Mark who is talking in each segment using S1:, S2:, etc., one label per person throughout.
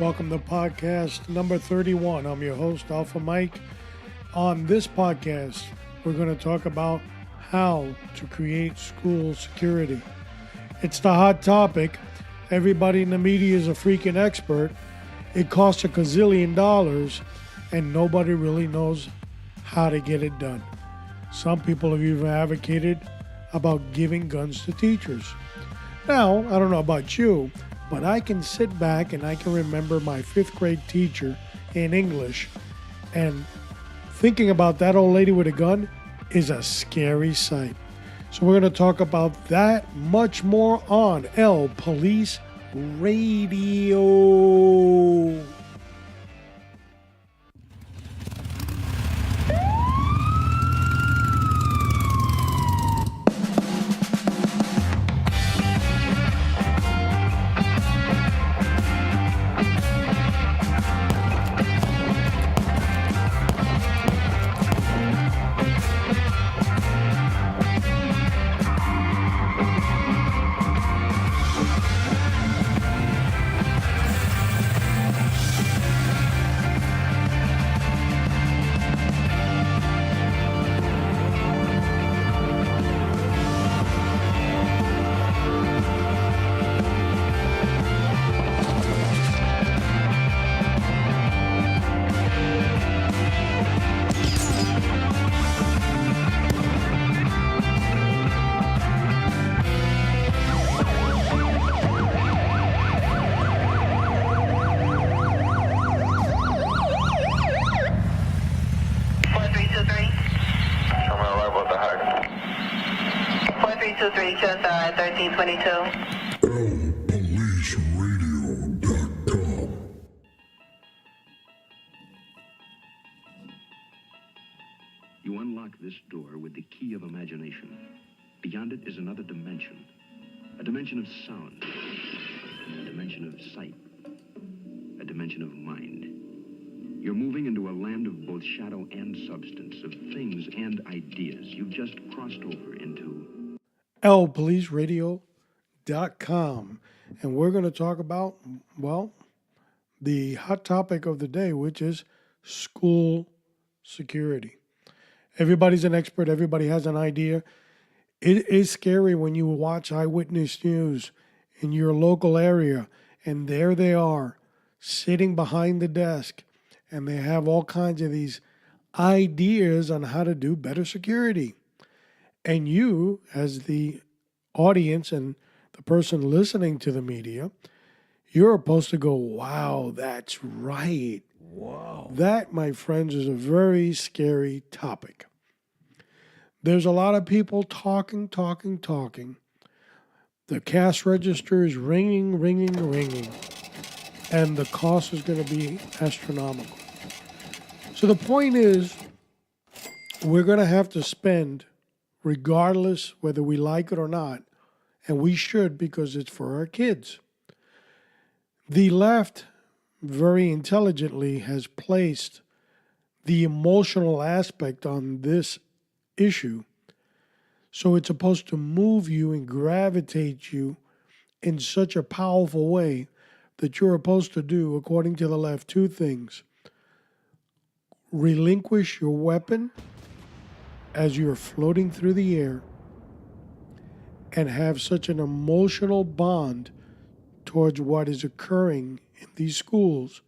S1: Welcome to podcast number 31. I'm your host, Alpha Mike. On this podcast, we're going to talk about how to create school security. It's the hot topic. Everybody in the media is a freaking expert. It costs $1 gazillion, and nobody really knows how to get it done. Some people have even advocated about giving guns to teachers. Now, I don't know about you, but I can sit back and I can remember my 5th grade teacher in English, and thinking about that old lady with a gun is a scary sight. So we're going to talk about that much more on LPolice Radio.
S2: LPoliceRadio.com.
S3: You unlock this door with the key of imagination. Beyond it is another dimension. A dimension of sound. A dimension of sight. A dimension of mind. You're moving into a land of both shadow and substance, of things and ideas. You've just crossed over into
S1: LPoliceRadio.com. And we're going to talk about, well, the hot topic of the day, which is school security. Everybody's an expert. Everybody has an idea. It is scary when you watch eyewitness news in your local area, and there they are sitting behind the desk, and they have all kinds of these ideas on how to do better security. And you, as the audience and the person listening to the media, you're supposed to go, wow, that's right. Wow. That, my friends, is a very scary topic. There's a lot of people talking. The cash register is ringing, and the cost is going to be astronomical. So the point is, we're going to have to spend, regardless whether we like it or not, and we should because it's for our kids. The left very intelligently has placed the emotional aspect on this issue, so it's supposed to move you and gravitate you in such a powerful way that you're supposed to do, according to the left, 2 things: relinquish your weapon as you're floating through the air, and have such an emotional bond towards what is occurring in these schools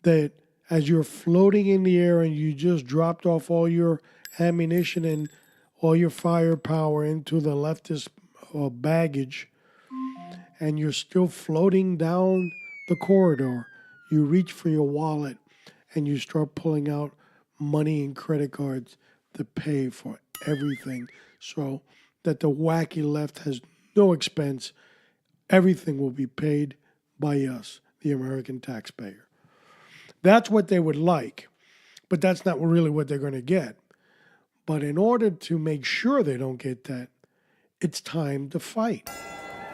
S1: that as you're floating in the air and you just dropped off all your ammunition and all your firepower into the leftist baggage, and you're still floating down the corridor, you reach for your wallet and you start pulling out money and credit cards to pay for everything, so that the wacky left has no expense. Everything will be paid by us, the American taxpayer. That's what they would like, but that's not really what they're going to get. But in order to make sure they don't get that, it's time to fight.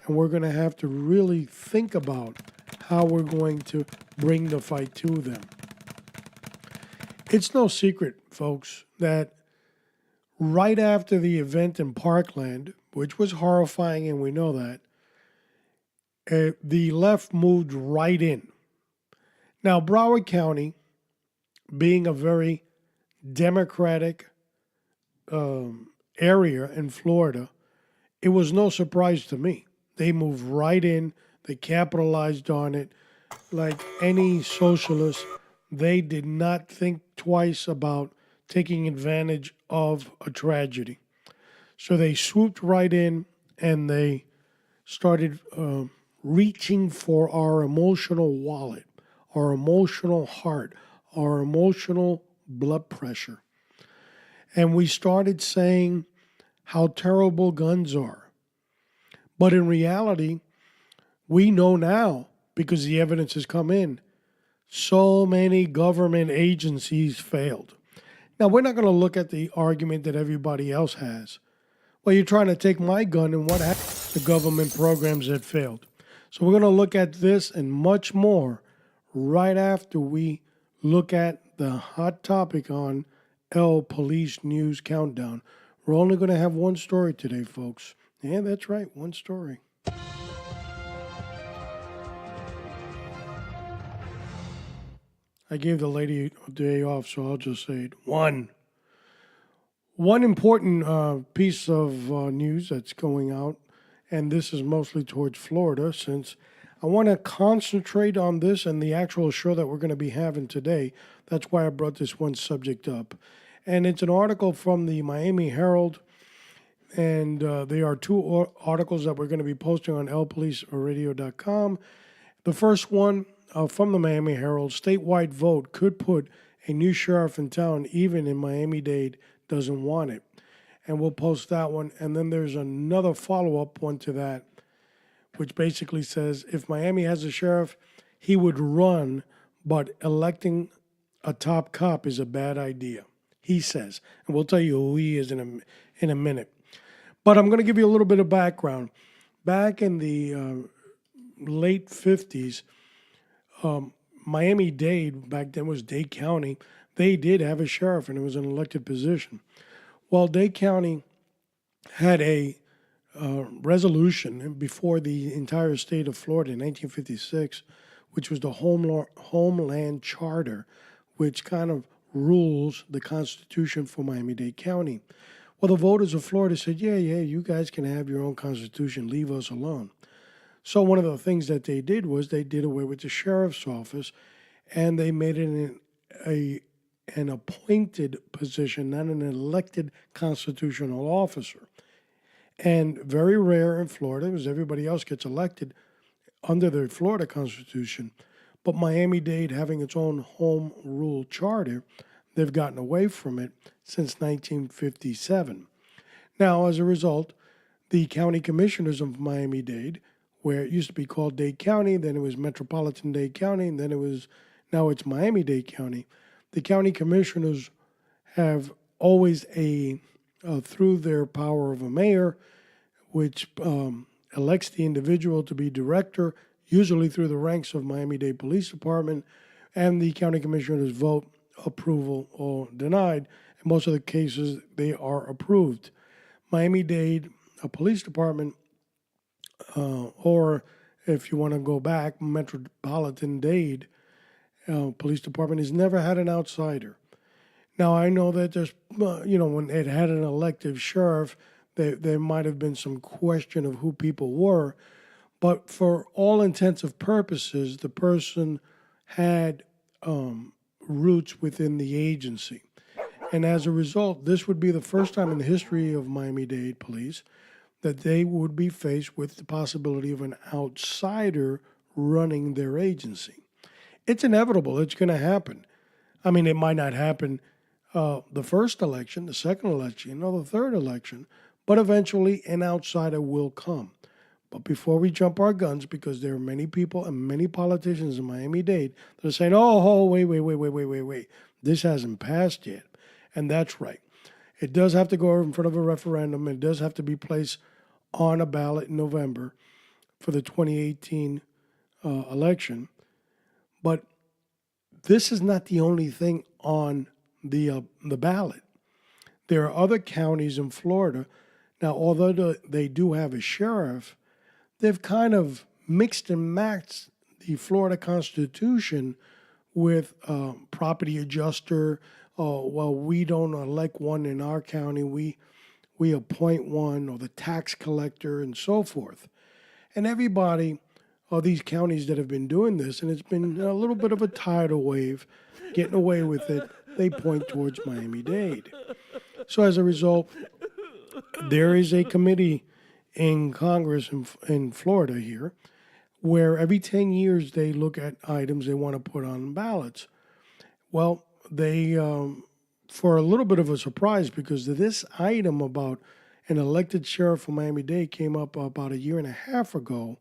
S1: And we're going to have to really think about how we're going to bring the fight to them. It's no secret, folks, that right after the event in Parkland, which was horrifying, and we know that, the left moved right in. Now, Broward County, being a very Democratic area in Florida, it was no surprise to me. They moved right in, they capitalized on it. Like any socialist, they did not think twice about taking advantage of a tragedy. So they swooped right in and they started reaching for our emotional wallet, our emotional heart, our emotional blood pressure. And we started saying how terrible guns are. But in reality, we know now, because the evidence has come in, so many government agencies failed. Now, we're not going to look at the argument that everybody else has. Well, you're trying to take my gun, and what happened? The government programs that failed. So we're going to look at this and much more right after we look at the hot topic on LPolice News Countdown. We're only going to have one story today, folks. Yeah, that's right, one story. I gave the lady a day off, so I'll just say it. One important piece of news that's going out, and this is mostly towards Florida, since I want to concentrate on this and the actual show that we're going to be having today. That's why I brought this one subject up. And it's an article from the Miami Herald, and there are two articles that we're going to be posting on LPoliceRadio.com. The first one from the Miami Herald: statewide vote could put a new sheriff in town even if Miami-Dade doesn't want it. And we'll post that one. And then there's another follow-up one to that, which basically says if Miami has a sheriff, he would run, but electing a top cop is a bad idea, he says. And we'll tell you who he is in a minute. But I'm going to give you a little bit of background. Back in the late 50s, Miami-Dade, back then was Dade County, they did have a sheriff, and it was an elected position. Well, Dade County had a resolution before the entire state of Florida in 1956, which was the Homeland Charter, which kind of rules the Constitution for Miami-Dade County. Well, the voters of Florida said, yeah, you guys can have your own Constitution, leave us alone. So one of the things that they did was they did away with the sheriff's office, and they made it an appointed position, not an elected constitutional officer. And very rare in Florida, because everybody else gets elected under the Florida Constitution. But Miami-Dade, having its own home rule charter, they've gotten away from it since 1957. Now, as a result, the county commissioners of Miami-Dade, where it used to be called Dade County, then it was Metropolitan Dade County, and then now it's Miami-Dade County. The county commissioners have always through their power of a mayor, which elects the individual to be director, usually through the ranks of Miami-Dade Police Department, and the county commissioners vote approval or denied. In most of the cases, they are approved. Miami-Dade Police Department, or if you want to go back, Metropolitan Dade Police Department has never had an outsider. Now, I know that there's, when it had an elective sheriff, there might have been some question of who people were, but for all intents and purposes, the person had roots within the agency. And as a result, this would be the first time in the history of Miami-Dade Police that they would be faced with the possibility of an outsider running their agency. It's inevitable. It's going to happen. I mean, it might not happen the first election, the second election, or the third election, but eventually an outsider will come. But before we jump our guns, because there are many people and many politicians in Miami-Dade that are saying, wait, this hasn't passed yet. And that's right. It does have to go in front of a referendum. It does have to be placed on a ballot in November for the 2018 election. But this is not the only thing on the ballot. There are other counties in Florida. Now, although they do have a sheriff, they've kind of mixed and matched the Florida Constitution with property adjuster. Well, we don't elect one in our county. We appoint one, or the tax collector, and so forth. And everybody, all these counties that have been doing this, and it's been a little bit of a tidal wave, getting away with it, they point towards Miami-Dade. So as a result, there is a committee in Congress in Florida here where every 10 years they look at items they want to put on ballots. Well, they, for a little bit of a surprise, because this item about an elected sheriff from Miami-Dade came up about a year and a half ago,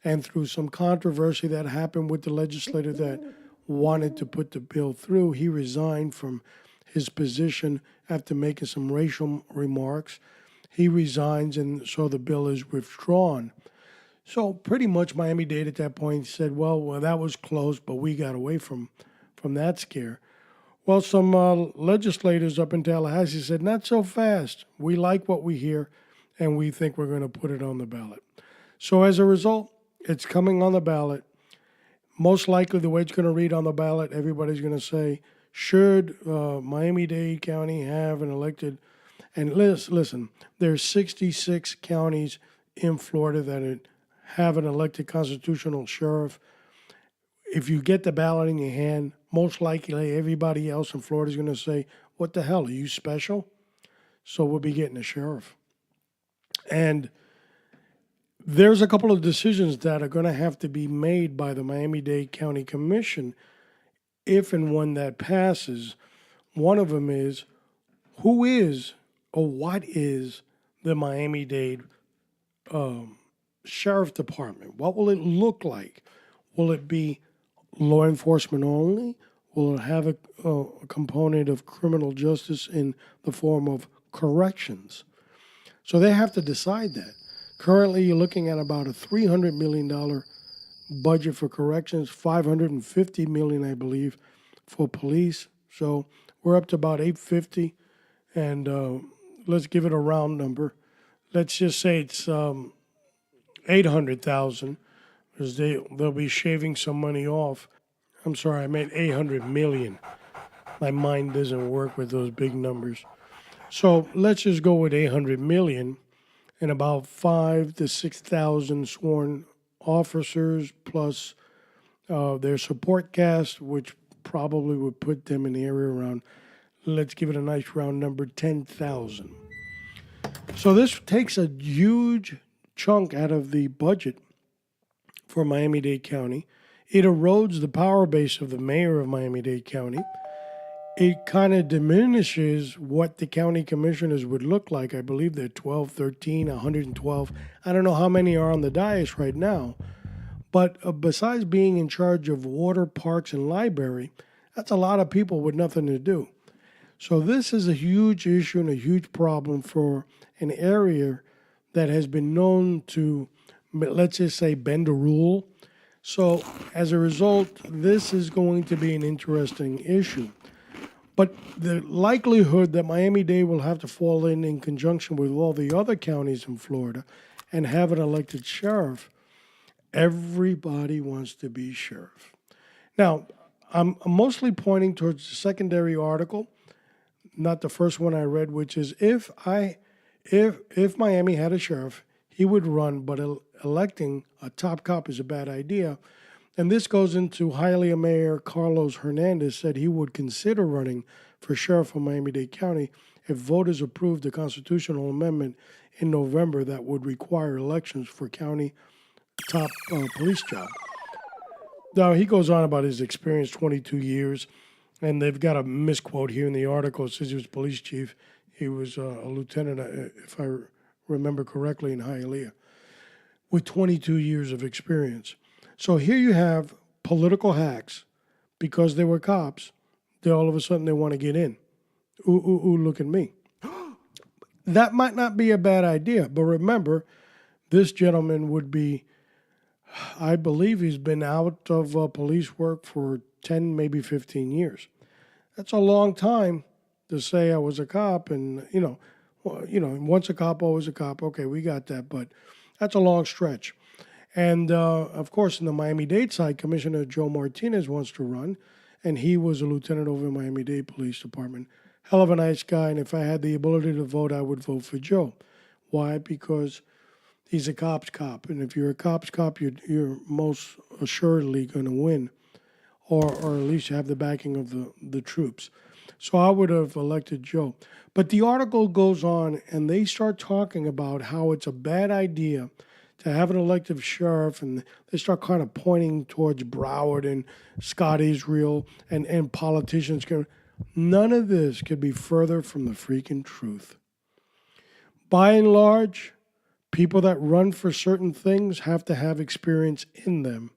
S1: and through some controversy that happened with the legislator that wanted to put the bill through, he resigned from his position after making some racial remarks. He resigns, and so the bill is withdrawn. So pretty much Miami-Dade at that point said, well, that was close, but we got away from that scare. Well, some legislators up in Tallahassee said, not so fast. We like what we hear, and we think we're going to put it on the ballot. So as a result, it's coming on the ballot. Most likely the way it's going to read on the ballot, everybody's going to say, should Miami-Dade County have an elected, and listen, there's 66 counties in Florida that have an elected constitutional sheriff. If you get the ballot in your hand, most likely everybody else in Florida is going to say, what the hell, are you special? So we'll be getting a sheriff. And there's a couple of decisions that are going to have to be made by the Miami-Dade County Commission if and when that passes. One of them is, who is or what is the Miami-Dade Sheriff Department? What will it look like? Will it be law enforcement only? Will it have a component of criminal justice in the form of corrections? So they have to decide that. Currently, you're looking at about a $300 million budget for corrections, $550 million, I believe, for police. So we're up to about $850, and let's give it a round number. Let's just say it's $800,000, because they'll be shaving some money off. I'm sorry, I meant $800 million. My mind doesn't work with those big numbers. So let's just go with $800 million. And about 5,000 to 6,000 sworn officers, plus their support cast, which probably would put them in the area around, let's give it a nice round number, 10,000. So this takes a huge chunk out of the budget for Miami-Dade County. It erodes the power base of the mayor of Miami-Dade County. It kind of diminishes what the county commissioners would look like. I believe they're 12, 13, 112. I don't know how many are on the dais right now. But besides being in charge of water, parks, and library, that's a lot of people with nothing to do. So this is a huge issue and a huge problem for an area that has been known to, let's just say, bend a rule. So as a result, this is going to be an interesting issue. But the likelihood that Miami-Dade will have to fall in conjunction with all the other counties in Florida and have an elected sheriff, everybody wants to be sheriff. Now, I'm mostly pointing towards the secondary article, not the first one I read, which is if Miami had a sheriff, he would run, but electing a top cop is a bad idea. And this goes into Hialeah Mayor Carlos Hernandez said he would consider running for sheriff of Miami-Dade County if voters approved the constitutional amendment in November that would require elections for county top police job. Now, he goes on about his experience, 22 years, and they've got a misquote here in the article. It says he was police chief. He was a lieutenant, if I remember correctly, in Hialeah, with 22 years of experience. So here you have political hacks, because they were cops, they all of a sudden they want to get in. Ooh, look at me. That might not be a bad idea, but remember, this gentleman would be, I believe he's been out of police work for 10, maybe 15 years. That's a long time to say I was a cop, and, once a cop, always a cop. Okay, we got that, but that's a long stretch. And, of course, in the Miami-Dade side, Commissioner Joe Martinez wants to run. and he was a lieutenant over in Miami-Dade Police Department. Hell of a nice guy, and if I had the ability to vote, I would vote for Joe. Why? Because he's a cop's cop, and if you're a cop's cop, you're most assuredly going to win, or at least you have the backing of the troops. So I would have elected Joe. But the article goes on, and they start talking about how it's a bad idea to have an elective sheriff, and they start kind of pointing towards Broward and Scott Israel and politicians. None of this could be further from the freaking truth. By and large, people that run for certain things have to have experience in them.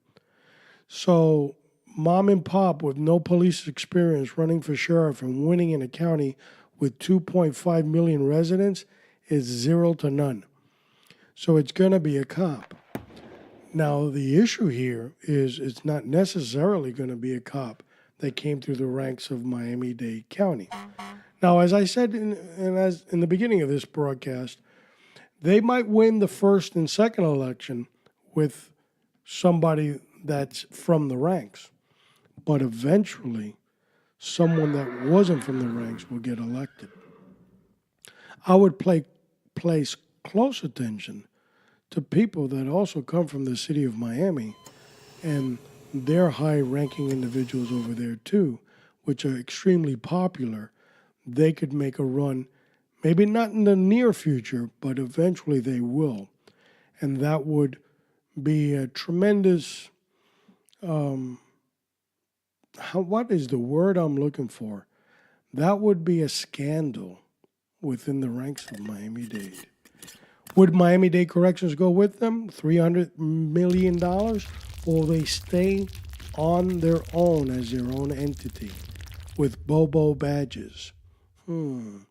S1: So mom and pop with no police experience running for sheriff and winning in a county with 2.5 million residents is 0 to none. So it's going to be a cop. Now, the issue here is it's not necessarily going to be a cop that came through the ranks of Miami-Dade County. Now, as I said in the beginning of this broadcast, they might win the first and second election with somebody that's from the ranks. But eventually, someone that wasn't from the ranks will get elected. I would place close attention to people that also come from the city of Miami, and they're high-ranking individuals over there too, which are extremely popular. They could make a run, maybe not in the near future, but eventually they will. And that would be a tremendous, what is the word I'm looking for? That would be a scandal within the ranks of Miami-Dade. Would Miami-Dade Corrections go with them, $300 million, or will they stay on their own as their own entity with Bobo badges? When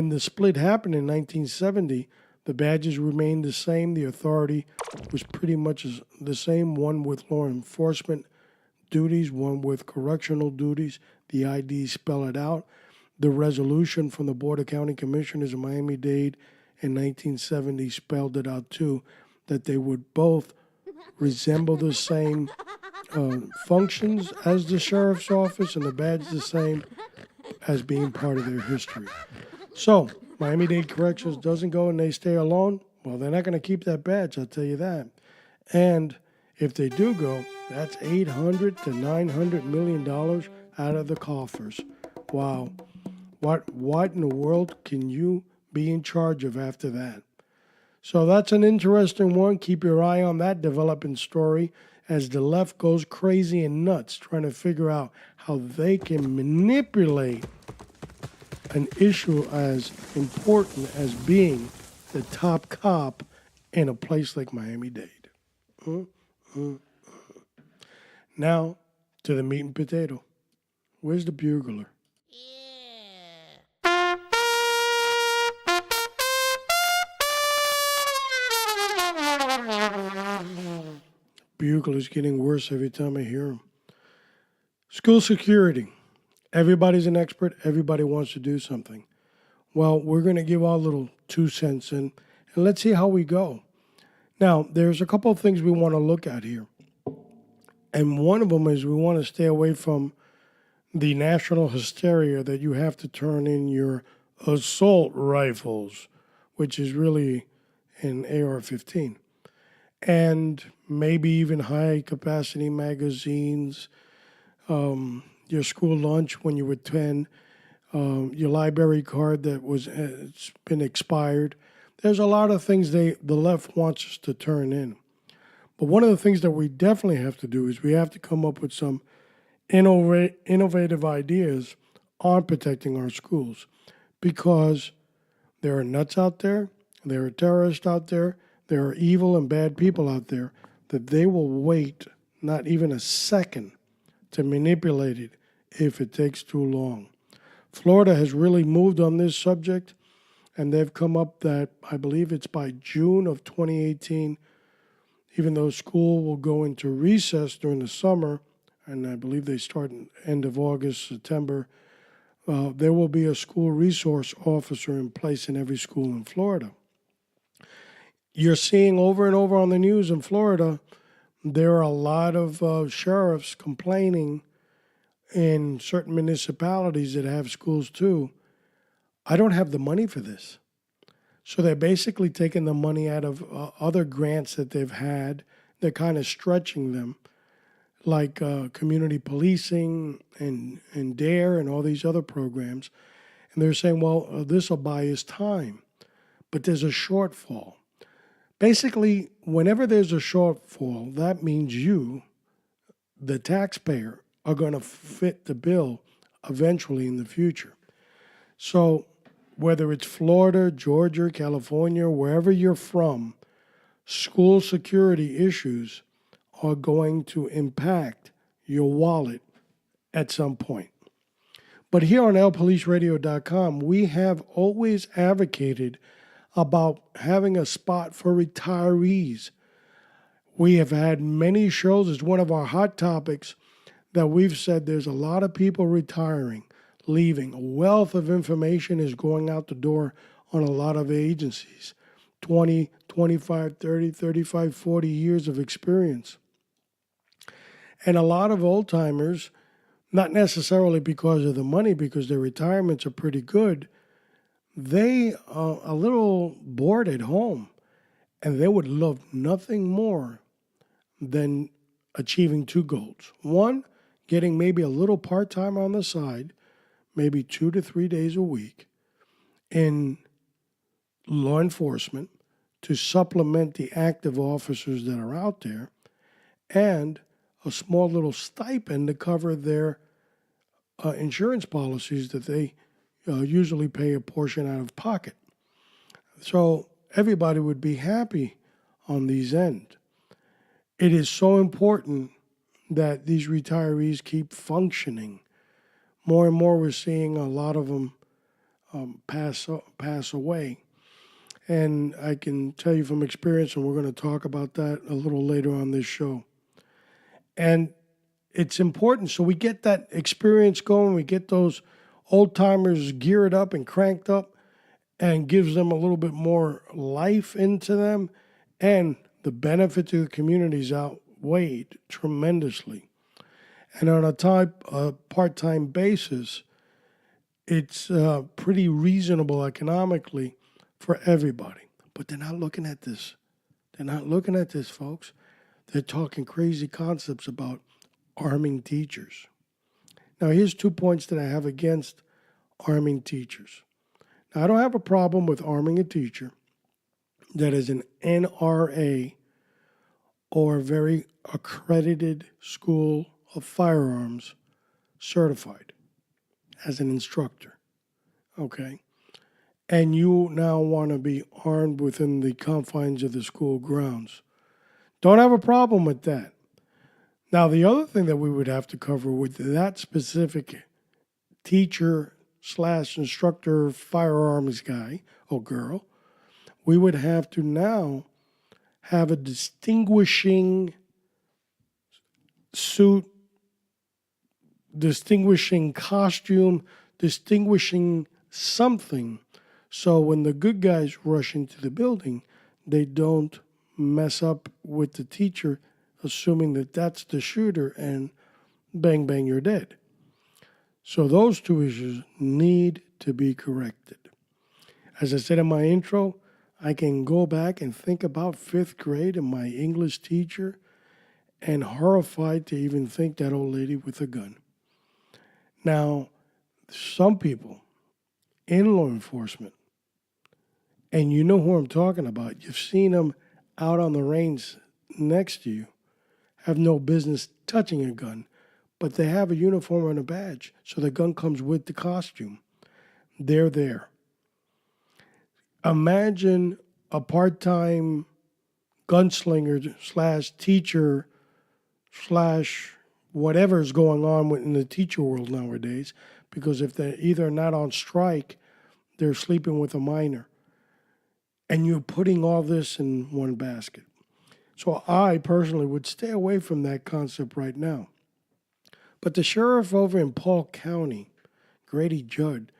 S1: the split happened in 1970, the badges remained the same. The authority was pretty much the same, one with law enforcement duties, one with correctional duties. The IDs spell it out. The resolution from the Board of County Commissioners of Miami-Dade in 1970 spelled it out too, that they would both resemble the same functions as the sheriff's office, and the badge the same as being part of their history. So, Miami-Dade Corrections doesn't go and they stay alone. Well, they're not going to keep that badge, I'll tell you that. And if they do go, that's $800 to $900 million out of the coffers. Wow. What in the world can you be in charge of after that? So that's an interesting one. Keep your eye on that developing story as the left goes crazy and nuts trying to figure out how they can manipulate an issue as important as being the top cop in a place like Miami-Dade. Now to the meat and potato. Where's the bugler? Bugler's getting worse every time I hear him. School security. Everybody's an expert. Everybody wants to do something. Well, we're going to give our little 2 cents in, and let's see how we go. Now, there's a couple of things we want to look at here. And one of them is we want to stay away from the national hysteria that you have to turn in your assault rifles, which is really an AR-15. And maybe even high-capacity magazines, your school lunch when you were 10, your library card that it's been expired. There's a lot of things the left wants us to turn in. But one of the things that we definitely have to do is we have to come up with some innovative ideas on protecting our schools, because there are nuts out there, there are terrorists out there, there are evil and bad people out there that they will wait not even a second to manipulate it if it takes too long. Florida has really moved on this subject, and they've come up that I believe it's by June of 2018, even though school will go into recess during the summer, and I believe they start in end of August, September, there will be a school resource officer in place in every school in Florida. You're seeing over and over on the news in Florida, there are a lot of sheriffs complaining in certain municipalities that have schools too, I don't have the money for this. So they're basically taking the money out of other grants that they've had. They're kind of stretching them, like community policing and DARE and all these other programs. And they're saying, well, this will buy us time. But there's a shortfall. Basically, whenever there's a shortfall, that means you, the taxpayer, are going to fit the bill eventually in the future. So whether it's Florida, Georgia, California, wherever you're from, school security issues are going to impact your wallet at some point. But here on LPoliceRadio.com, we have always advocated about having a spot for retirees. We have had many shows. It's one of our hot topics that we've said there's a lot of people retiring, leaving. A wealth of information is going out the door on a lot of agencies. 20, 25, 30, 35, 40 years of experience. And a lot of old-timers, not necessarily because of the money, because their retirements are pretty good, they are a little bored at home, and they would love nothing more than achieving two goals. One, getting maybe a little part-time on the side, maybe 2 to 3 days a week in law enforcement to supplement the active officers that are out there, and a small little stipend to cover their insurance policies that they usually pay a portion out of pocket. So everybody would be happy on these ends. It is so important that these retirees keep functioning. More and more we're seeing a lot of them pass away. And I can tell you from experience, and we're going to talk about that a little later on this show. And it's important. So we get that experience going. We get those old timers geared up and cranked up, and gives them a little bit more life into them. And the benefit to the communities outweighed tremendously. And on a part-time basis, it's pretty reasonable economically for everybody. But they're not looking at this. They're not looking at this, folks. They're talking crazy concepts about arming teachers. Now, here's 2 points that I have against arming teachers. Now, I don't have a problem with arming a teacher that is an NRA or a very accredited school of firearms certified as an instructor, okay? And you now want to be armed within the confines of the school grounds. Don't have a problem with that. Now, the other thing that we would have to cover with that specific teacher/instructor firearms guy or girl, we would have to now have a distinguishing suit, distinguishing costume, distinguishing something, so when the good guys rush into the building, they don't mess up with the teacher, assuming that that's the shooter, and bang, bang, you're dead. So those two issues need to be corrected. As I said in my intro, I can go back and think about 5th grade and my English teacher, and horrified to even think that old lady with a gun. Now, some people in law enforcement, and you know who I'm talking about, you've seen them out on the range next to you, have no business touching a gun, but they have a uniform and a badge, so the gun comes with the costume. They're there. Imagine a part-time gunslinger/teacher/ whatever is going on in the teacher world nowadays, because if they're either not on strike, they're sleeping with a minor. And you're putting all this in one basket. So I personally would stay away from that concept right now. But the sheriff over in Polk County, Grady Judd,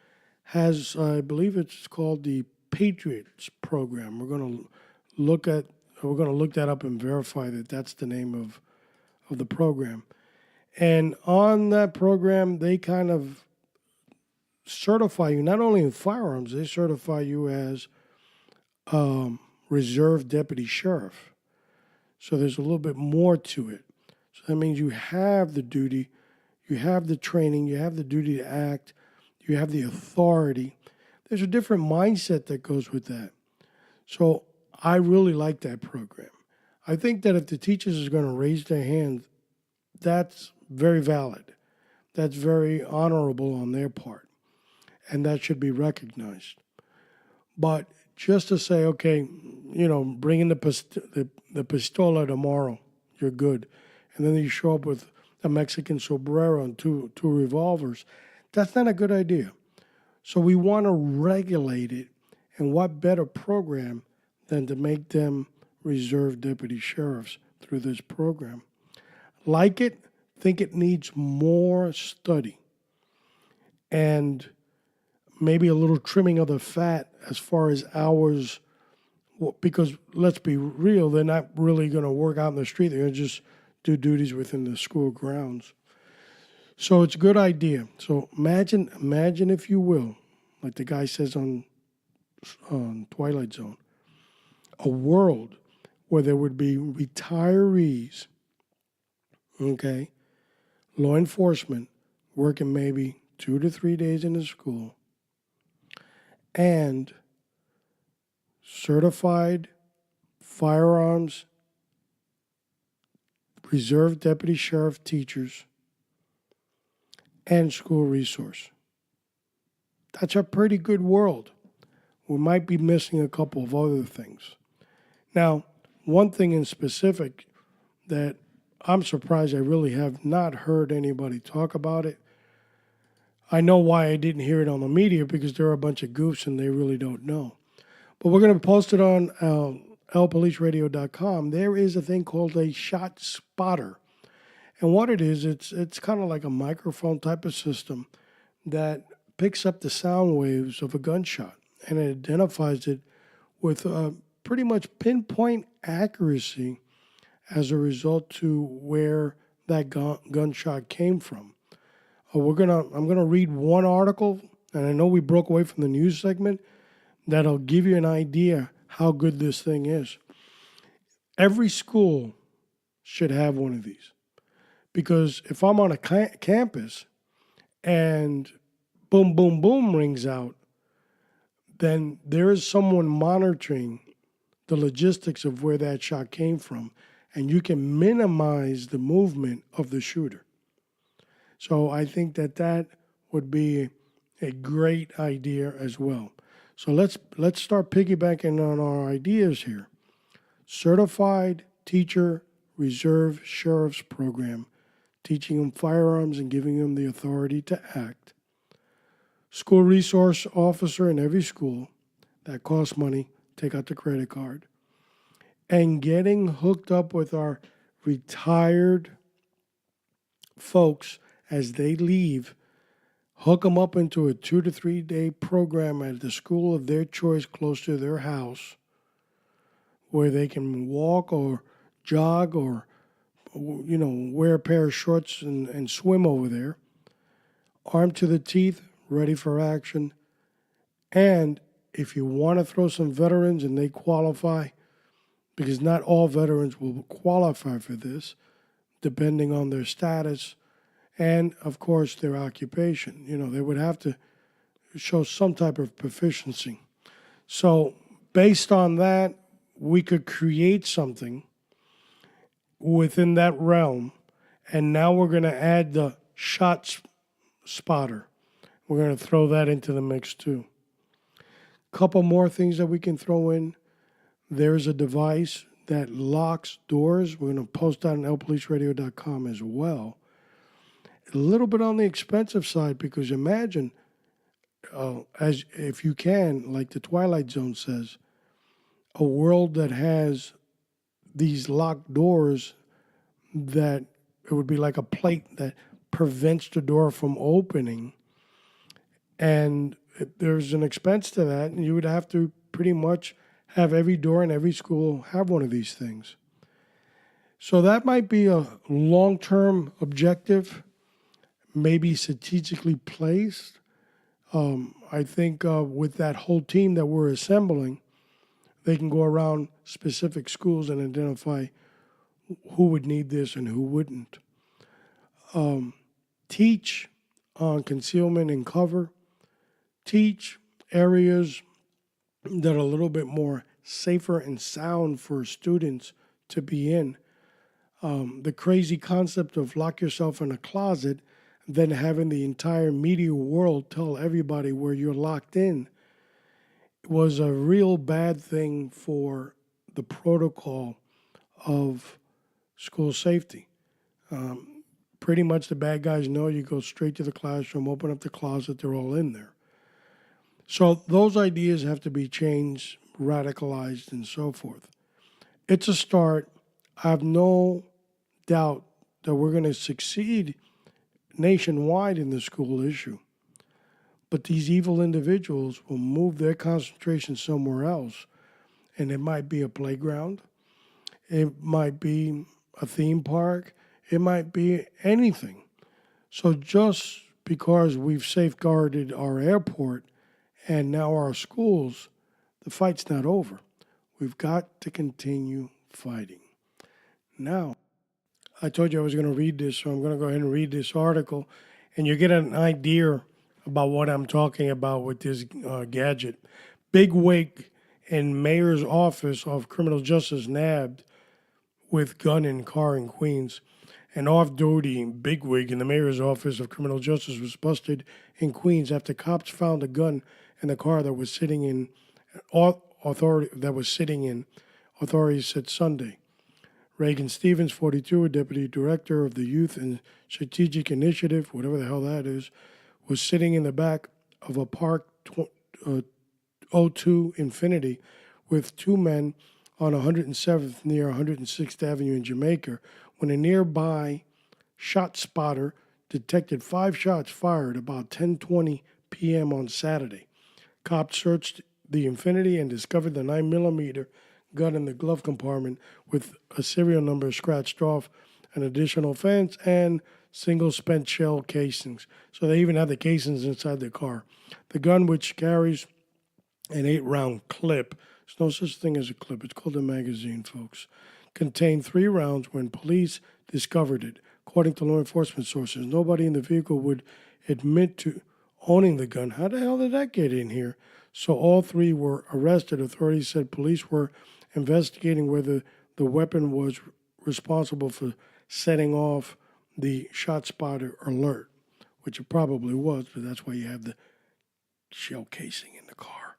S1: has, I believe it's called the Patriots Program. We're going to look that up and verify that that's the name of the program. And on that program, they kind of certify you not only in firearms, they certify you as reserve deputy sheriff. So there's a little bit more to it. So that means you have the duty, you have the training, you have the duty to act, you have the authority. There's a different mindset that goes with that. So I really like that program. I think that if the teachers is going to raise their hand, that's very valid. That's very honorable on their part. And that should be recognized. But just to say, okay, bring in the pistola tomorrow, you're good. And then you show up with a Mexican sombrero and two revolvers, that's not a good idea. So we want to regulate it. And what better program than to make them reserve deputy sheriffs through this program? Like it, think it needs more study and maybe a little trimming of the fat as far as hours, because let's be real, they're not really going to work out in the street. They're going to just do duties within the school grounds. So it's a good idea. So imagine if you will, like the guy says on Twilight Zone, a world where there would be retirees, okay, law enforcement working maybe 2 to 3 days in the school, and certified firearms, reserve deputy sheriff teachers, and school resource. That's a pretty good world. We might be missing a couple of other things. Now, one thing in specific that I'm surprised I really have not heard anybody talk about it. I know why I didn't hear it on the media, because there are a bunch of goofs and they really don't know. But we're going to post it on LPoliceRadio.com. There is a thing called a shot spotter. And what it is, it's kind of like a microphone type of system that picks up the sound waves of a gunshot, and it identifies it with pretty much pinpoint accuracy as a result to where that gunshot came from. I'm gonna read one article, and I know we broke away from the news segment, that'll give you an idea how good this thing is. Every school should have one of these, because if I'm on a campus and boom, boom, boom rings out, then there is someone monitoring the logistics of where that shot came from, and you can minimize the movement of the shooter. So I think that would be a great idea as well. So let's start piggybacking on our ideas here. Certified Teacher Reserve Sheriff's Program, teaching them firearms and giving them the authority to act. School resource officer in every school. That costs money. Take out the credit card. And getting hooked up with our retired folks as they leave, hook them up into a 2 to 3 day program at the school of their choice close to their house, where they can walk or jog or wear a pair of shorts and swim over there, armed to the teeth, ready for action. And if you want to throw some veterans and they qualify, because not all veterans will qualify for this, depending on their status and, of course, their occupation. They would have to show some type of proficiency. So based on that, we could create something within that realm. And now we're going to add the shot spotter. We're going to throw that into the mix too. Couple more things that we can throw in. There's a device that locks doors. We're going to post that on LPoliceRadio.com as well. A little bit on the expensive side, because imagine, as if you can, like the Twilight Zone says, a world that has these locked doors that it would be like a plate that prevents the door from opening. And there's an expense to that, and you would have to pretty much have every door in every school have one of these things. So that might be a long-term objective, maybe strategically placed. I think with that whole team that we're assembling, they can go around specific schools and identify who would need this and who wouldn't. Teach on concealment and cover. Teach areas that are a little bit more safer and sound for students to be in. The crazy concept of lock yourself in a closet, then having the entire media world tell everybody where you're locked in was a real bad thing for the protocol of school safety. Pretty much the bad guys know you go straight to the classroom, open up the closet, they're all in there. So those ideas have to be changed, radicalized, and so forth. It's a start. I have no doubt that we're going to succeed nationwide in the school issue. But these evil individuals will move their concentration somewhere else. And it might be a playground. It might be a theme park. It might be anything. So just because we've safeguarded our airport and now our schools, the fight's not over. We've got to continue fighting. Now, I told you I was going to read this, so I'm going to go ahead and read this article, and you get an idea about what I'm talking about with this gadget. Bigwig in mayor's office of criminal justice nabbed with gun in car in Queens. An off-duty bigwig in the mayor's office of criminal justice was busted in Queens after cops found a gun in the car that was sitting in. Authorities said Sunday. Reagan Stevens, 42, a deputy director of the Youth and Strategic Initiative, whatever the hell that is, was sitting in the back of a Park 02 Infinity with two men on 107th near 106th Avenue in Jamaica when a nearby shot spotter detected 5 shots fired about 10:20 p.m. on Saturday. Cops searched the Infinity and discovered the 9mm gun in the glove compartment with a serial number scratched off, an additional fence, and single spent shell casings. So they even had the casings inside the car. The gun, which carries an 8-round clip, there's no such thing as a clip, it's called a magazine, folks, contained 3 rounds when police discovered it. According to law enforcement sources, nobody in the vehicle would admit to owning the gun. How the hell did that get in here? So all 3 were arrested. Authorities said police were investigating whether the weapon was responsible for setting off the shot spotter alert, which it probably was, but that's why you have the shell casing in the car.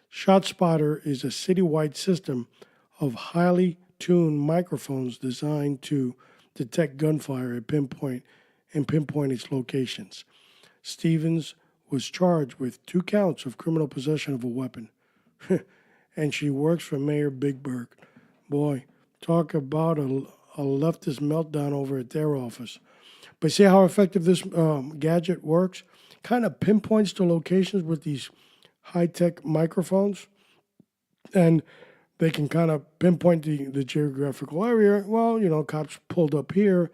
S1: Shot spotter is a citywide system of highly tuned microphones designed to detect gunfire and pinpoint its locations. Stevens was charged with 2 counts of criminal possession of a weapon. And she works for Mayor Bigberg. Boy, talk about a leftist meltdown over at their office. But see how effective this gadget works? Kind of pinpoints the locations with these high-tech microphones. And they can kind of pinpoint the geographical area. Well, cops pulled up here,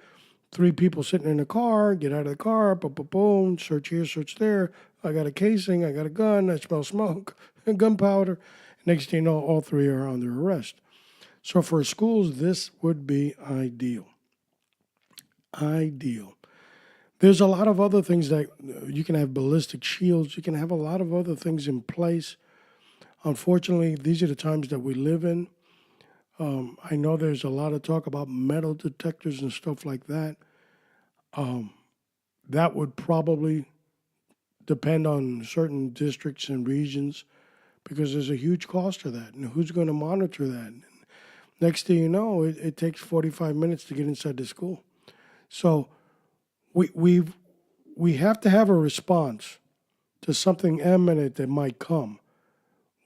S1: 3 people sitting in a car, get out of the car, boom, search here, search there. I got a casing, I got a gun, I smell smoke, gunpowder. Next thing you know, all 3 are under arrest. So for schools, this would be ideal. Ideal. There's a lot of other things that you can have ballistic shields. You can have a lot of other things in place. Unfortunately, these are the times that we live in. I know there's a lot of talk about metal detectors and stuff like that. That would probably depend on certain districts and regions because there's a huge cost to that. And who's going to monitor that? And next thing you know, it takes 45 minutes to get inside the school. So we have to have a response to something imminent that might come.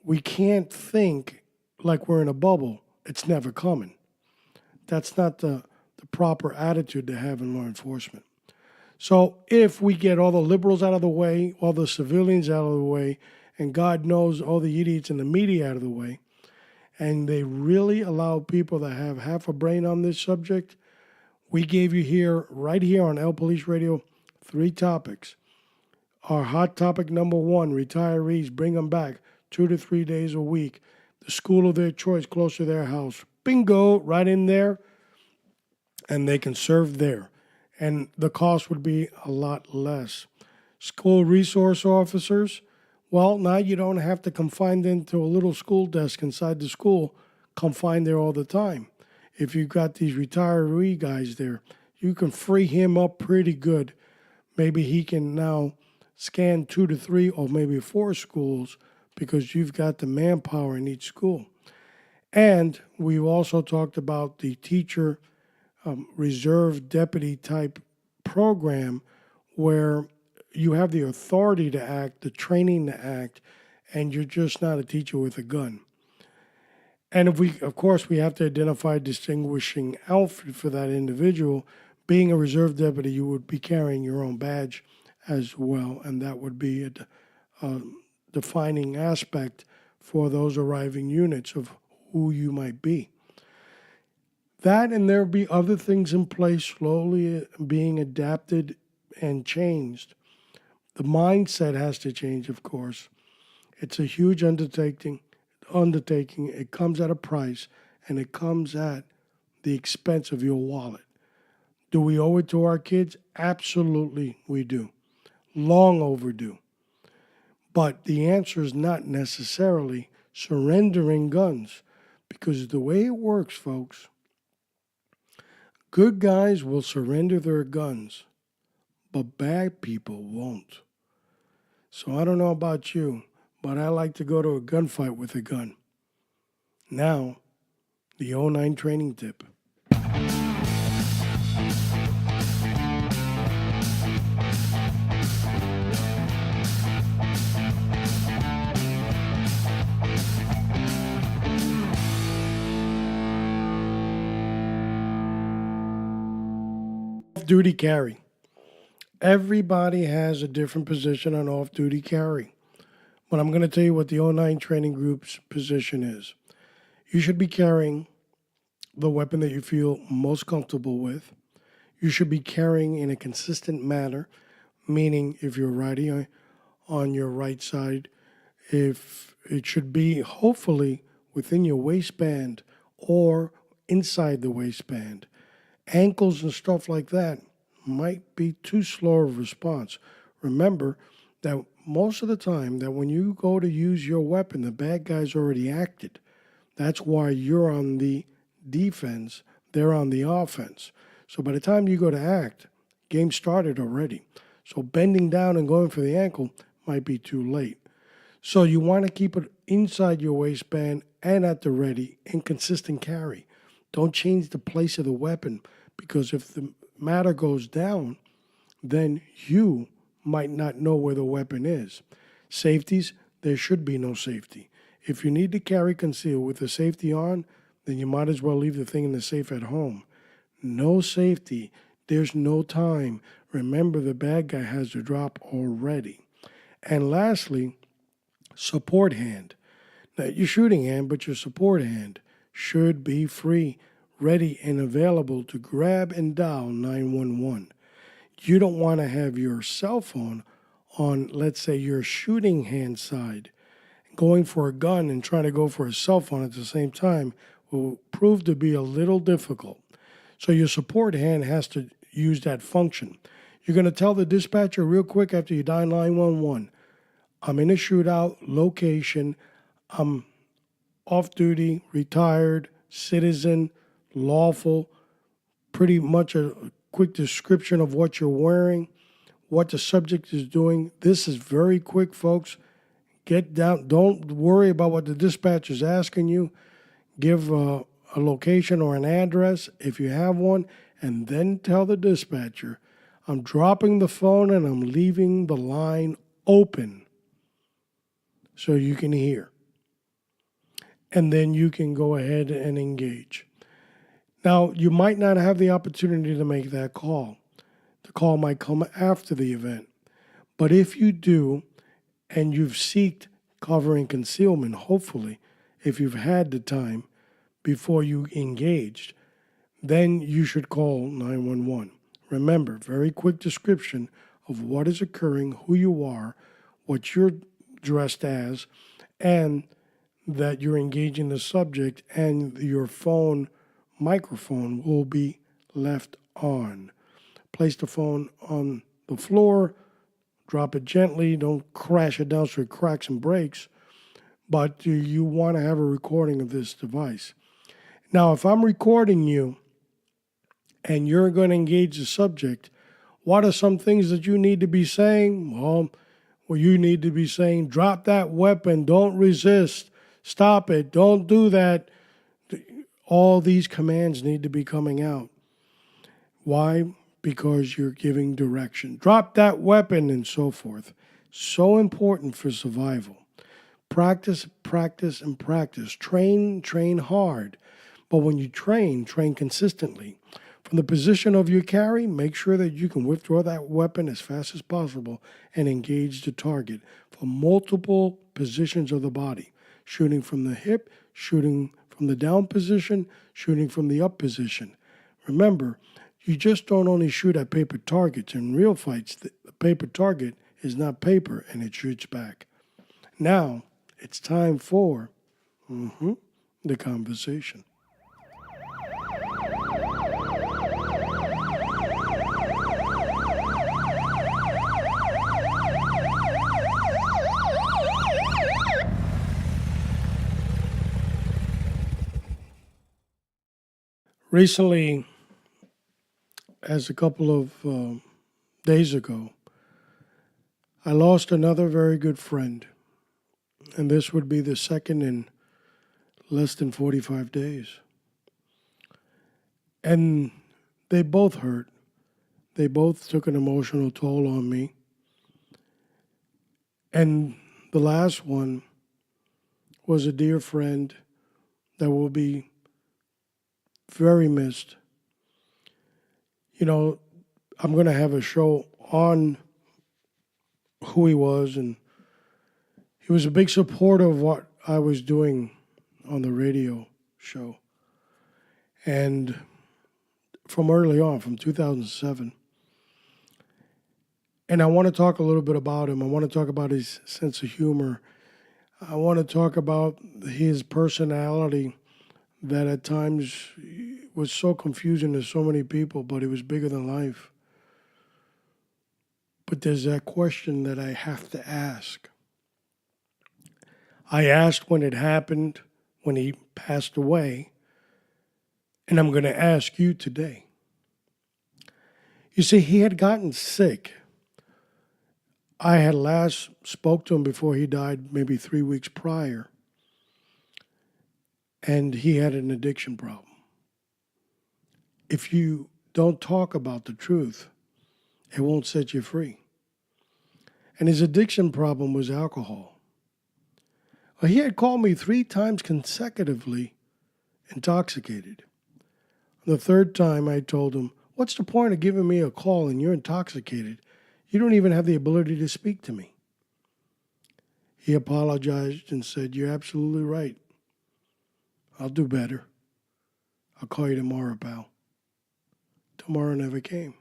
S1: We can't think like we're in a bubble. It's never coming. That's not the proper attitude to have in law enforcement. So if we get all the liberals out of the way, all the civilians out of the way, and God knows all the idiots in the media out of the way, and they really allow people that have half a brain on this subject. We gave you right here on LPolice Radio, 3 topics. Our hot topic number 1, retirees, bring them back 2 to 3 days a week. The school of their choice close to their house. Bingo, right in there, and they can serve there. And the cost would be a lot less. School resource officers, well, now you don't have to confine them to a little school desk inside the school, confined there all the time. If you've got these retiree guys there, you can free him up pretty good. Maybe he can now scan 2 to 3 or maybe 4 schools because you've got the manpower in each school. And we've also talked about the teacher reserve deputy type program where you have the authority to act, the training to act, and you're just not a teacher with a gun. And of course, we have to identify a distinguishing outfit for that individual. Being a reserve deputy, you would be carrying your own badge as well, and that would be a defining aspect for those arriving units of who you might be. That, and there'll be other things in place slowly being adapted and changed. The mindset has to change, of course. It's a huge undertaking. It comes at a price, and it comes at the expense of your wallet. Do we owe it to our kids? Absolutely, we do. Long overdue. But the answer is not necessarily surrendering guns, because the way it works, folks, good guys will surrender their guns, but bad people won't. So I don't know about you, but I like to go to a gunfight with a gun. Now, the 09 training tip. Off-duty carry. Everybody has a different position on off-duty carry. But I'm going to tell you what the 09 training group's position is. You should be carrying the weapon that you feel most comfortable with. You should be carrying in a consistent manner, meaning if you're riding on your right side, if it should be hopefully within your waistband or inside the waistband. Ankles and stuff like that might be too slow of a response. Remember that most of the time that when you go to use your weapon, the bad guy's already acted. That's why you're on the defense, they're on the offense. So by the time you go to act, game started already. So bending down and going for the ankle might be too late. So you want to keep it inside your waistband and at the ready in consistent carry. Don't change the place of the weapon, because if the matter goes down, then you might not know where the weapon is. Safeties, there should be no safety. If you need to carry concealed with the safety on, then you might as well leave the thing in the safe at home. No safety, there's no time. Remember, the bad guy has the drop already. And lastly, support hand. Not your shooting hand, but your support hand should be free, ready, and available to grab and dial 911. You don't want to have your cell phone on, let's say, your shooting hand side. Going for a gun and trying to go for a cell phone at the same time will prove to be a little difficult. So your support hand has to use that function. You're going to tell the dispatcher real quick after you dial 911, I'm in a shootout location, I'm off-duty, retired, citizen, lawful, pretty much a quick description of what you're wearing, what the subject is doing. This is very quick, folks. Get down. Don't worry about what the dispatcher is asking you. Give a location or an address if you have one, and then tell the dispatcher, I'm dropping the phone and I'm leaving the line open so you can hear. And then you can go ahead and engage. Now, you might not have the opportunity to make that call. The call might come after the event. But if you do, and you've sought cover and concealment, hopefully, if you've had the time before you engaged, then you should call 911. Remember, very quick description of what is occurring, who you are, what you're dressed as, and that you're engaging the subject, and your phone microphone will be left on. Place the phone on the floor, drop it gently, don't crash it down so it cracks and breaks, but you want to have a recording of this device. Now, if I'm recording you and you're going to engage the subject, what are some things that you need to be saying? Well, you need to be saying, drop that weapon, don't resist, stop it, don't do that. All these commands need to be coming out. Why? Because you're giving direction. Drop that weapon and so forth. So important for survival. Practice, practice, and practice. Train hard. But when you train consistently. From the position of your carry, make sure that you can withdraw that weapon as fast as possible and engage the target from multiple positions of the body. Shooting from the hip, shooting from the down position, shooting from the up position. Remember, you just don't only shoot at paper targets. In real fights, the paper target is not paper and it shoots back. Now, it's time for the conversation. Recently, as a couple of days ago, I lost another very good friend. And this would be the second in less than 45 days. And they both hurt. They both took an emotional toll on me. And the last one was a dear friend that will be very missed. You know, I'm going to have a show on who he was, and he was a big supporter of what I was doing on the radio show. And from early on, from 2007. And I want to talk a little bit about him. I want to talk about his sense of humor. I want to talk about his personality that at times was so confusing to so many people, but it was bigger than life. But there's that question that I have to ask. I asked when it happened, when he passed away, and I'm going to ask you today. You see, he had gotten sick. I had last spoke to him before he died, maybe 3 weeks prior, and he had an addiction problem. If you don't talk about the truth, it won't set you free. And his addiction problem was alcohol. Well, he had called me 3 times consecutively intoxicated. The third time I told him, what's the point of giving me a call and you're intoxicated? You don't even have the ability to speak to me. He apologized and said, you're absolutely right. I'll do better. I'll call you tomorrow, pal. Tomorrow never came.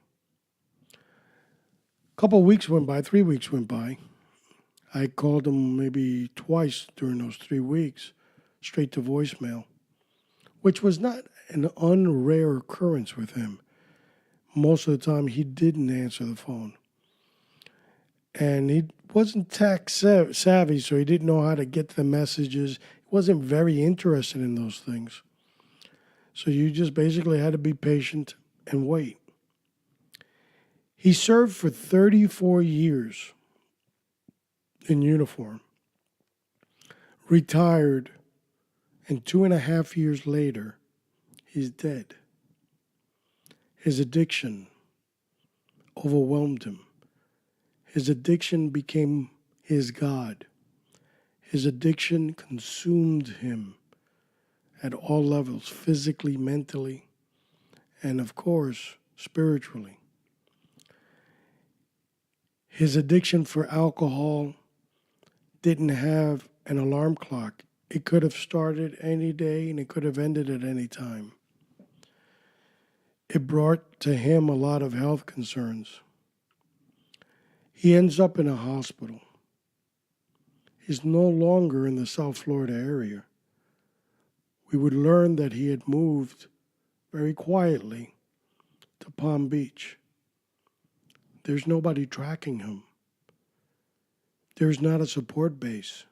S1: A couple of weeks went by, 3 weeks went by. I called him maybe twice during those 3 weeks, straight to voicemail, which was not an unrare occurrence with him. Most of the time, he didn't answer the phone. And he wasn't tech savvy, so he didn't know how to get the messages. He wasn't very interested in those things. So you just basically had to be patient and wait. He served for 34 years in uniform, retired, and 2.5 years later, he's dead. His addiction overwhelmed him. His addiction became his God. His addiction consumed him at all levels, physically, mentally, and of course, spiritually. His addiction for alcohol didn't have an alarm clock It could have started any day and it could have ended at any time. It brought to him a lot of health concerns. He ends up in a hospital. He's no longer in the South Florida area. We would learn that he had moved very quietly to Palm Beach. There's nobody tracking him. There's not a support base.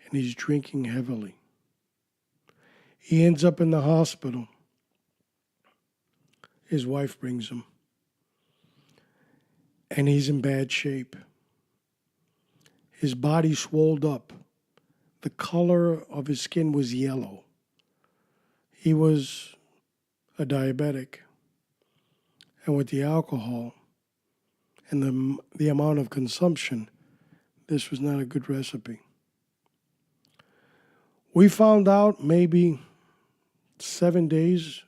S1: And he's drinking heavily. He ends up in the hospital. His wife brings him. And he's in bad shape. His body swelled up. The color of his skin was yellow. He was a diabetic. And with the alcohol and the amount of consumption, this was not a good recipe. We found out maybe 7 days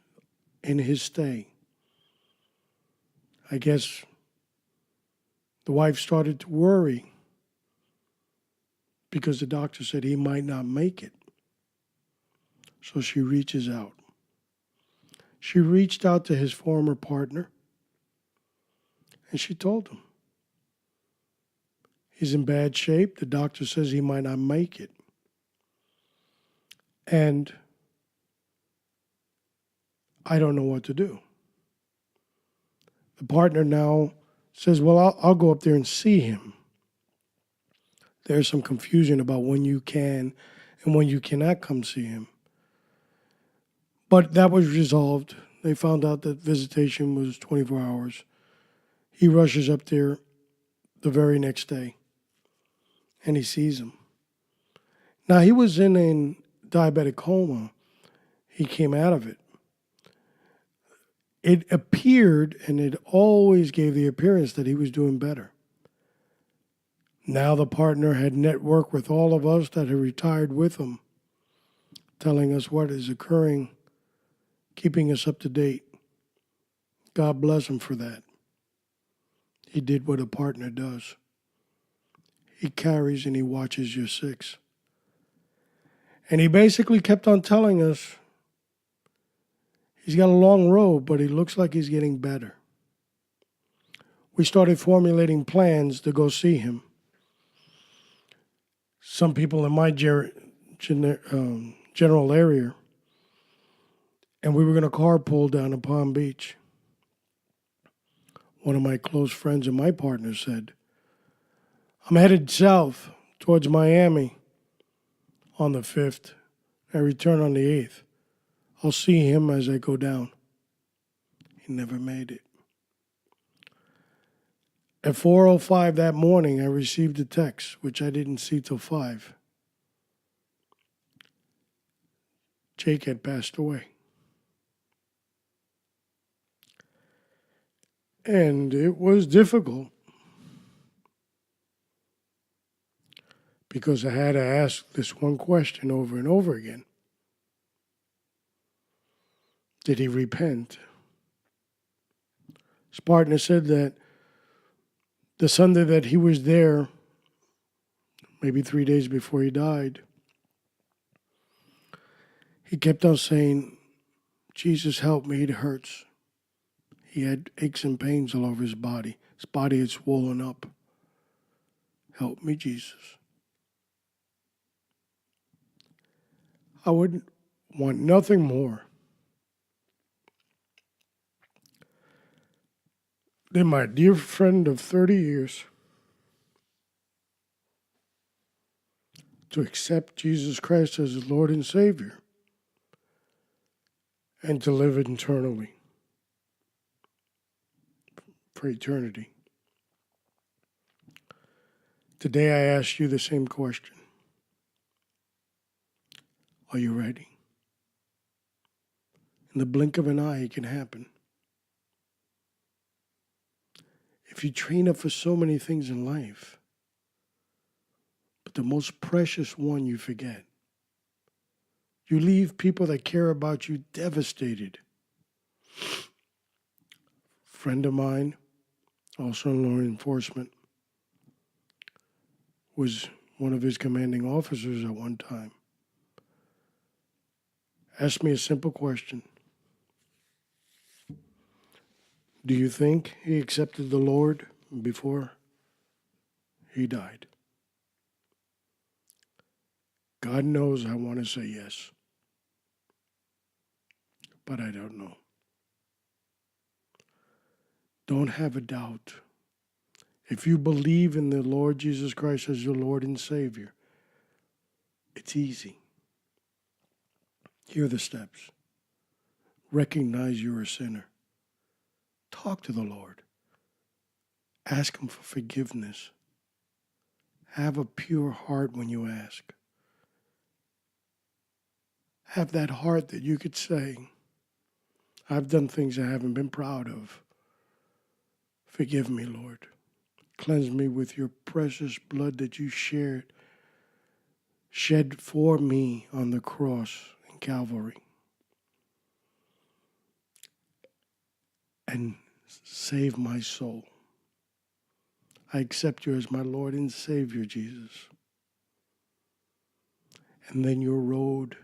S1: in his stay. I guess the wife started to worry because the doctor said he might not make it. So she reaches out. She reached out to his former partner, and she told him, he's in bad shape. The doctor says he might not make it. And I don't know what to do. The partner now says, well, I'll go up there and see him. There's some confusion about when you can and when you cannot come see him. But that was resolved. They found out that visitation was 24 hours. He rushes up there the very next day, and he sees him. Now, he was in a diabetic coma. He came out of it. It appeared, and it always gave the appearance that he was doing better. Now the partner had networked with all of us that had retired with him, telling us what is occurring, keeping us up to date. God bless him for that. He did what a partner does. He carries and he watches your six. And he basically kept on telling us he's got a long road, but he looks like he's getting better. We started formulating plans to go see him. Some people in my general area, and we were going to carpool down to Palm Beach. One of my close friends and my partner said, I'm headed south towards Miami on the 5th. I return on the 8th. I'll see him as I go down. He never made it. At 4:05 that morning, I received a text, which I didn't see till 5. Jake had passed away. And it was difficult because I had to ask this one question over and over again. Did he repent? His partner said that the Sunday that he was there, maybe 3 days before he died, he kept on saying, Jesus, help me, it hurts. He had aches and pains all over his body. His body had swollen up. Help me, Jesus. I would want nothing more than my dear friend of 30 years to accept Jesus Christ as his Lord and Savior and to live eternally, for eternity. Today I ask you the same question. Are you ready? In the blink of an eye, it can happen. If you train up for so many things in life, but the most precious one you forget. You leave people that care about you devastated. Friend of mine, also in law enforcement, was one of his commanding officers at one time, asked me a simple question. Do you think he accepted the Lord before he died? God knows I want to say yes, but I don't know. Don't have a doubt. If you believe in the Lord Jesus Christ as your Lord and Savior, it's easy. Here are the steps. Recognize you're a sinner. Talk to the Lord. Ask Him for forgiveness. Have a pure heart when you ask. Have that heart that you could say, I've done things I haven't been proud of. Forgive me, Lord. Cleanse me with your precious blood that you shed for me on the cross in Calvary. And save my soul. I accept you as my Lord and Savior, Jesus. And then your road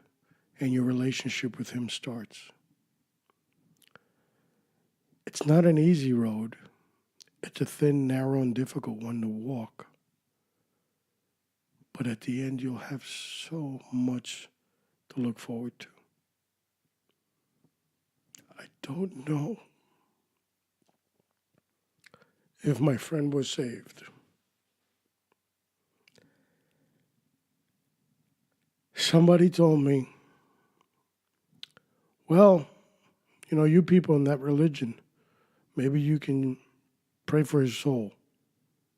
S1: and your relationship with Him starts. It's not an easy road. It's a thin, narrow, and difficult one to walk. But at the end, you'll have so much to look forward to. I don't know if my friend was saved. Somebody told me, well, you people in that religion, maybe you can pray for his soul.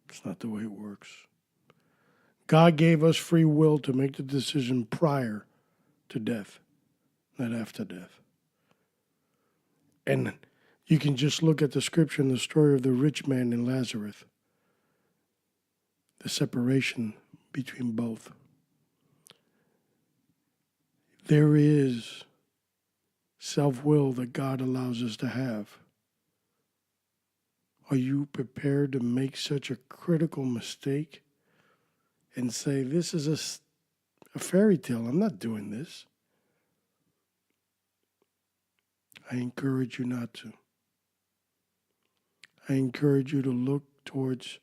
S1: It's not the way it works. God gave us free will to make the decision prior to death, not after death. And you can just look at the scripture and the story of the rich man and Lazarus, the separation between both. There is self-will that God allows us to have. Are you prepared to make such a critical mistake and say, this is a fairy tale, I'm not doing this? I encourage you not to. I encourage you to look towards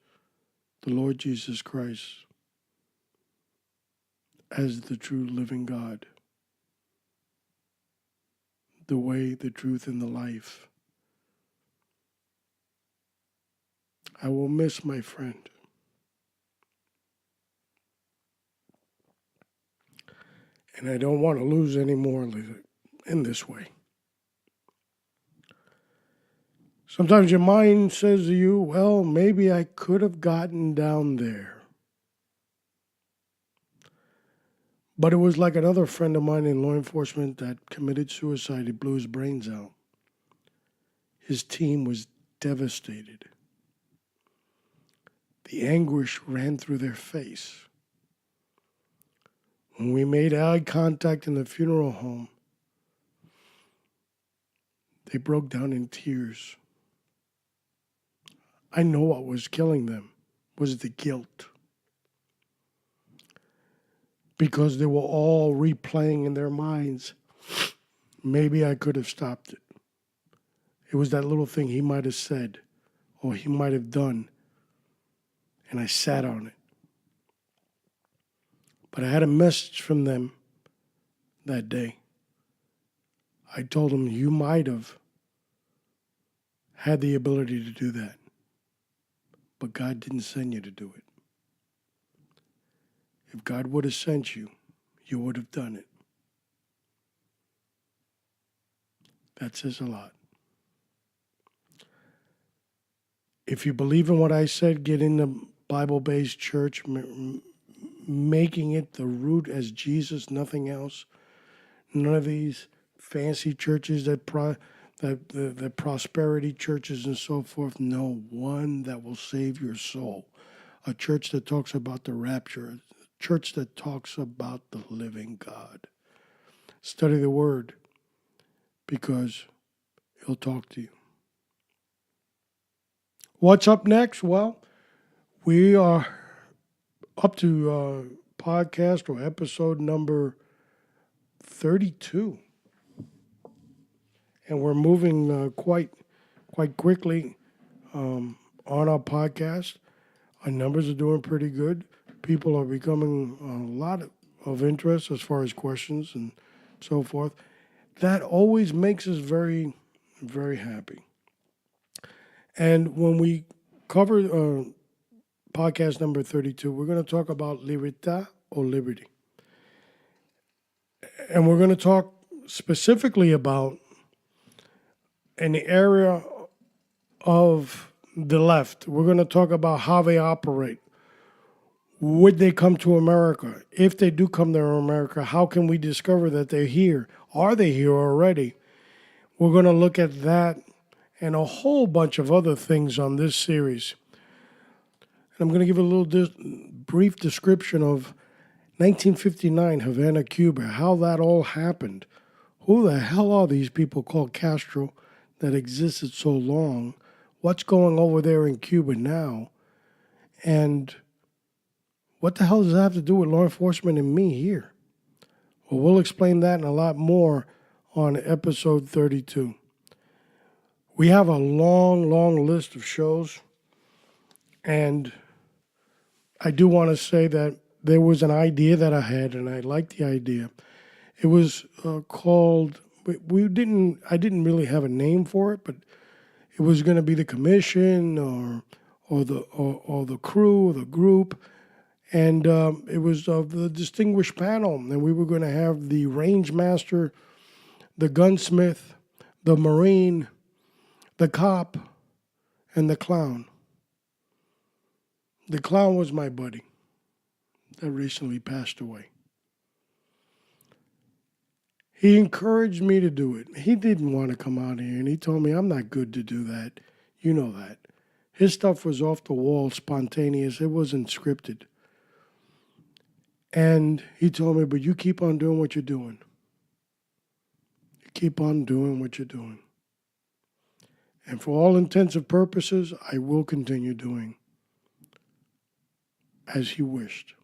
S1: the Lord Jesus Christ as the true living God, the way, the truth, and the life. I will miss my friend. And I don't want to lose any more in this way. Sometimes your mind says to you, well, maybe I could have gotten down there. But it was like another friend of mine in law enforcement that committed suicide. He blew his brains out. His team was devastated. The anguish ran through their face. When we made eye contact in the funeral home, they broke down in tears. I know what was killing them was the guilt. Because they were all replaying in their minds, maybe I could have stopped it. It was that little thing he might have said or he might have done, and I sat on it. But I had a message from them that day. I told them, you might have had the ability to do that, but God didn't send you to do it. If God would have sent you, you would have done it. That says a lot. If you believe in what I said, get in the Bible-based church, making it the root as Jesus, nothing else. None of these fancy churches that the prosperity churches and so forth. No, one that will save your soul. A church that talks about the rapture. A church that talks about the living God. Study the Word because He'll talk to you. What's up next? Well, we are up to podcast or episode number 32. And we're moving quite quickly on our podcast. Our numbers are doing pretty good. People are becoming a lot of interest as far as questions and so forth. That always makes us very, very happy. And when we cover podcast number 32, we're going to talk about libertad or liberty. And we're going to talk specifically about an area of the left. We're going to talk about how they operate. Would they come to America? If they do come to America, how can we discover that they're here? Are they here already? We're going to look at that and a whole bunch of other things on this series. And I'm going to give a little brief description of 1959 Havana, Cuba, how that all happened. Who the hell are these people called Castro that existed so long? What's going over there in Cuba now? And what the hell does that have to do with law enforcement and me here? Well, we'll explain that and a lot more on episode 32. We have a long list of shows, and I do want to say that there was an idea that I had, and I liked the idea. It was called. I didn't really have a name for it, but it was going to be the commission or the crew or the group, and it was of the distinguished panel, and we were going to have the range master, the gunsmith, the Marine, the cop, and the clown. The clown was my buddy that recently passed away. He encouraged me to do it. He didn't want to come out here, and he told me, I'm not good to do that. You know that. His stuff was off the wall, spontaneous. It wasn't scripted. And he told me, but you keep on doing what you're doing. You keep on doing what you're doing. And for all intents and purposes, I will continue doing as he wished.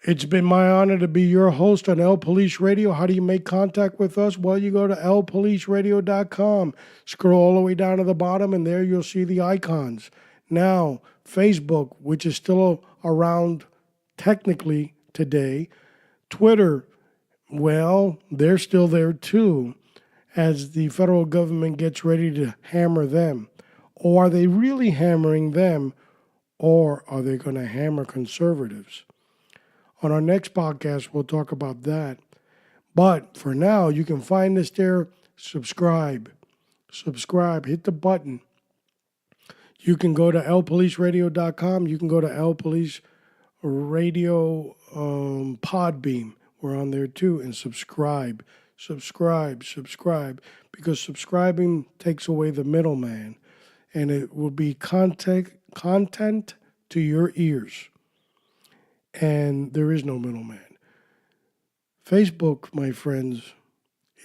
S1: It's been my honor to be your host on LPolice Radio. How do you make contact with us? Well, you go to LPoliceRadio.com. Scroll all the way down to the bottom, and there you'll see the icons. Now, Facebook, which is still around technically today. Twitter, well, they're still there too, as the federal government gets ready to hammer them. Or are they really hammering them, or are they going to hammer conservatives? On our next podcast, we'll talk about that. But for now, you can find us there. Subscribe. Hit the button. You can go to LPoliceRadio.com. You can go to LPolice Radio Podbeam. We're on there too. And subscribe. Because subscribing takes away the middleman. And it will be content to your ears. And there is no middleman. Facebook, my friends,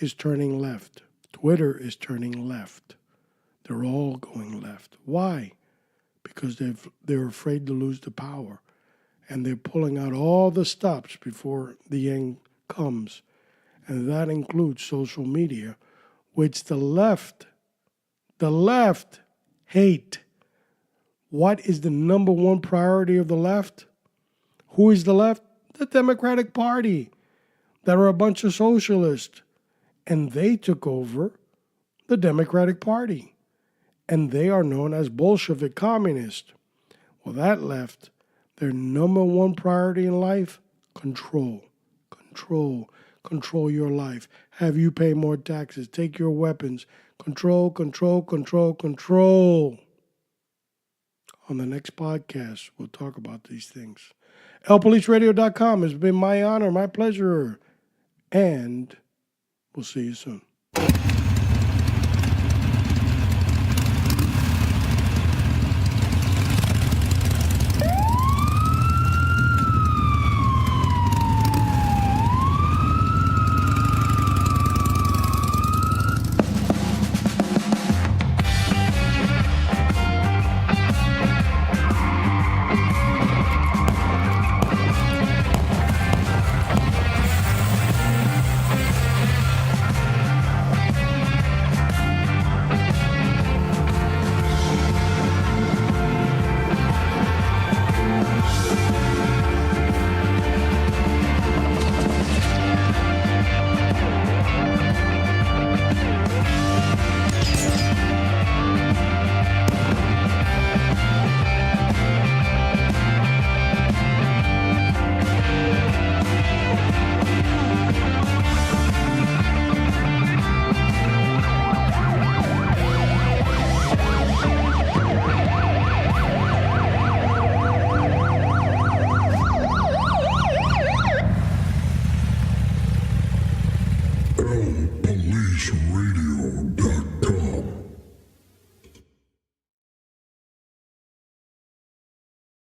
S1: is turning left. Twitter is turning left. They're all going left. Why? Because they're afraid to lose the power. And they're pulling out all the stops before the end comes. And that includes social media, which the left hate. What is the number one priority of the left? Who is the left? The Democratic Party. That are a bunch of socialists. And they took over the Democratic Party. And they are known as Bolshevik communists. Well, that left, their number one priority in life, control. Control your life. Have you pay more taxes. Take your weapons. Control. On the next podcast, we'll talk about these things. LPoliceRadio.com has been my honor, my pleasure, and we'll see you soon.